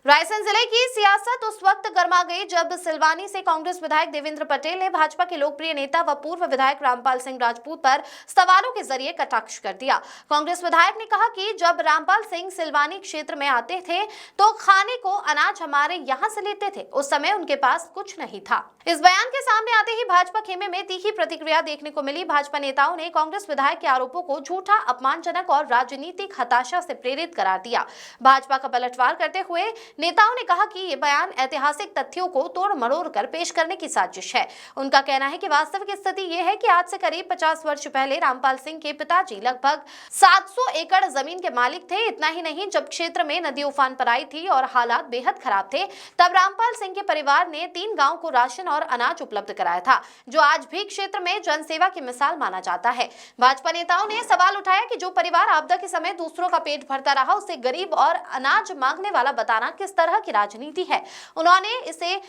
रायसेन जिले की सियासत उस वक्त गर्मा गई जब सिलवानी से कांग्रेस विधायक देवेंद्र पटेल ने भाजपा के लोकप्रिय नेता व पूर्व विधायक रामपाल सिंह राजपूत पर सवालों के जरिए कटाक्ष कर दिया। कांग्रेस विधायक ने कहा कि जब रामपाल सिंह सिलवानी क्षेत्र में आते थे तो खाने को अनाज हमारे यहां से लेते थे, उस समय उनके पास कुछ नहीं था। इस बयान के सामने आते ही भाजपा खेमे में तीखी प्रतिक्रिया देखने को मिली। भाजपा नेताओं ने कांग्रेस विधायक के आरोपों को झूठा, अपमानजनक और राजनीतिक हताशा से प्रेरित करार दिया। भाजपा का पलटवार करते हुए नेताओं ने कहा कि ये बयान ऐतिहासिक तथ्यों को तोड़ मरोड़ कर पेश करने की साजिश है। उनका कहना है कि वास्तविक स्थिति ये है कि आज से करीब 50 वर्ष पहले रामपाल सिंह के पिताजी लगभग 700 एकड़ जमीन के मालिक थे। इतना ही नहीं, जब क्षेत्र में नदी उफान पर आई थी और हालात बेहद खराब थे, तब रामपाल सिंह के परिवार ने 3 गांव को राशन और अनाज उपलब्ध कराया था, जो आज भी क्षेत्र में जनसेवा की मिसाल माना जाता है। भाजपा नेताओं ने सवाल उठाया कि जो परिवार आपदा के समय दूसरों का पेट भरता रहा, उसे गरीब और अनाज मांगने वाला बताना किस तरह की राजनीति है। उन्होंने इसे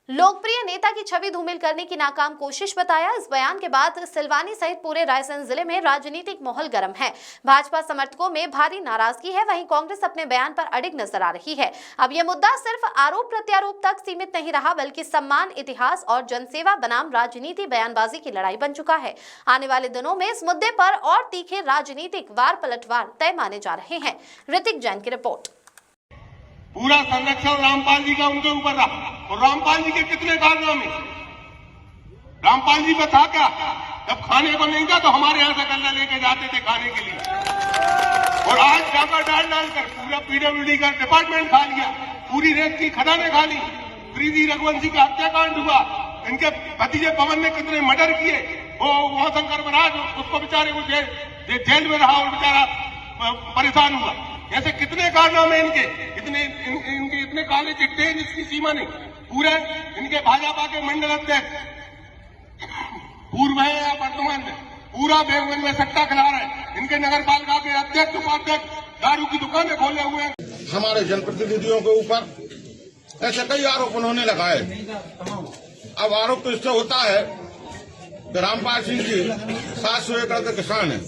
लोकप्रिय नेता की छवि धूमिल करने की नाकाम कोशिश बताया। इस बयान के बाद सिलवानी सहित पूरे रायसेन जिले में राजनीतिक माहौल गर्म है। भाजपा समर्थकों में भारी नाराजगी है, वहीं कांग्रेस अपने बयान पर अडिग नजर आ रही है। अब यह मुद्दा सिर्फ आरोप प्रत्यारोप तक सीमित नहीं रहा, बल्कि सम्मान, इतिहास और जनसेवा बनाम राजनीति बयानबाजी की लड़ाई बन चुका है। आने वाले दिनों में इस मुद्दे पर और तीखे राजनीतिक वार पलटवार तय माने जा रहे हैं। ऋतिक जैन की रिपोर्ट। पूरा संरक्षण रामपाल जी का उनके ऊपर रहा, और रामपाल जी के कितने कारनामे। रामपाल जी का था क्या, जब खाने को नहीं था तो हमारे यहां से गल्ला लेके जाते थे खाने के लिए, और आज जाकर डाल कर पूरा पीडब्ल्यूडी का डिपार्टमेंट खा लिया, पूरी रेत की खदानें खा ली। प्रीति रघुवंशी का हत्याकांड हुआ, इनके भतीजे पवन ने कितने मर्डर किए, वो शंकर महाराज उसको बेचारे को जेल में रहा और बेचारा परेशान हुआ। ऐसे कितने कारनामे इनके, इतने काले चिट्टे हैं जिसकी सीमा नहीं। पूरे इनके भाजपा के मंडल अध्यक्ष पूर्व है या वर्तमान में पूरा बेगूगंज में सट्टा खिला रहे हैं। इनके नगर पालिका के अध्यक्ष, उपाध्यक्ष दारू की दुकानें खोले हुए हैं। हमारे जनप्रतिनिधियों के ऊपर ऐसे कई आरोप उन्होंने लगाए। अब आरोप तो इससे होता है कि रामपाल सिंह जी 700 एकड़ के किसान है।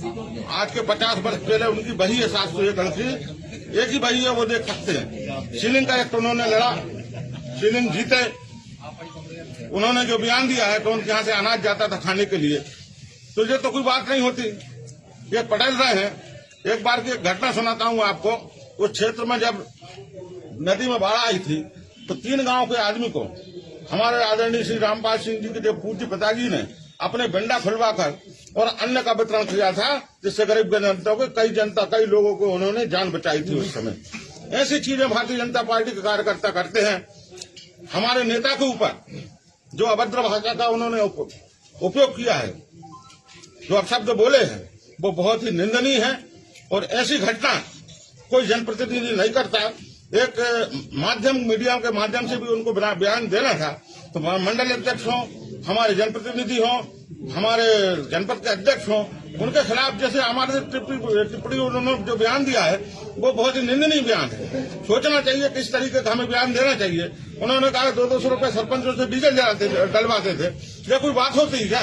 आज के 50 वर्ष पहले उनकी बही है 700 एकड़ की, एक ही बही है, वो देख सकते हैं। सीलिंग का एक्ट उन्होंने लड़ा, सीलिंग जीते। उन्होंने जो बयान दिया है कि उनके यहाँ से अनाज जाता था खाने के लिए, तो ये तो कोई बात नहीं होती, ये पटल रहे हैं। एक बार की एक घटना सुनाता हूँ आपको। उस क्षेत्र में जब नदी में बाढ़ आई थी तो 3 गांव के आदमी को हमारे आदरणीय श्री रामपाल सिंह जी के जो पूज्य पिताजी ने अपने बेंडा खुलवाकर और अन्न का वितरण किया था, जिससे गरीब जनता को कई लोगों को उन्होंने जान बचाई थी उस समय। ऐसी चीजें भारतीय जनता पार्टी के कार्यकर्ता करते हैं। हमारे नेता के ऊपर जो अभद्र भाषा का उन्होंने उपयोग किया है, जो अपशब्द बोले हैं, वो बहुत ही निंदनीय है, और ऐसी घटना कोई जनप्रतिनिधि नहीं करता। एक माध्यम, मीडिया के माध्यम से भी उनको बयान देना था, तो मंडल अध्यक्ष हो, हमारे जनप्रतिनिधि हो, हमारे जनपद के अध्यक्ष हो, उनके खिलाफ जैसे हमारे टिप्पणी उन्होंने जो बयान दिया है वो बहुत ही निंदनीय बयान है। सोचना चाहिए किस तरीके का हमें बयान देना चाहिए। उन्होंने कहा 200 रुपए सरपंचों से डीजल डलवाते थे, ये कोई बात होती है क्या?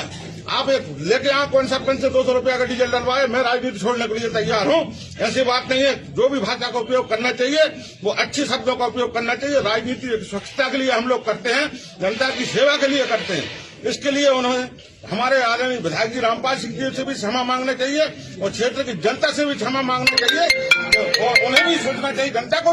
आप लेके यहाँ कौन सरपंच से 200 रुपया का डीजल डलवाए, मैं राजनीति छोड़ने के लिए तैयार हूँ, ऐसी बात नहीं है। जो भी भाषा का उपयोग करना चाहिए वो अच्छी शब्दों का उपयोग करना चाहिए। राजनीति स्वच्छता के लिए हम लोग करते हैं, जनता की सेवा के लिए करते हैं। इसके लिए उन्होंने हमारे आदरणीय विधायक जी रामपाल सिंह जी से भी क्षमा मांगना चाहिए, और क्षेत्र की जनता से भी क्षमा मांगना चाहिए, और उन्हें भी सोचना चाहिए, जनता को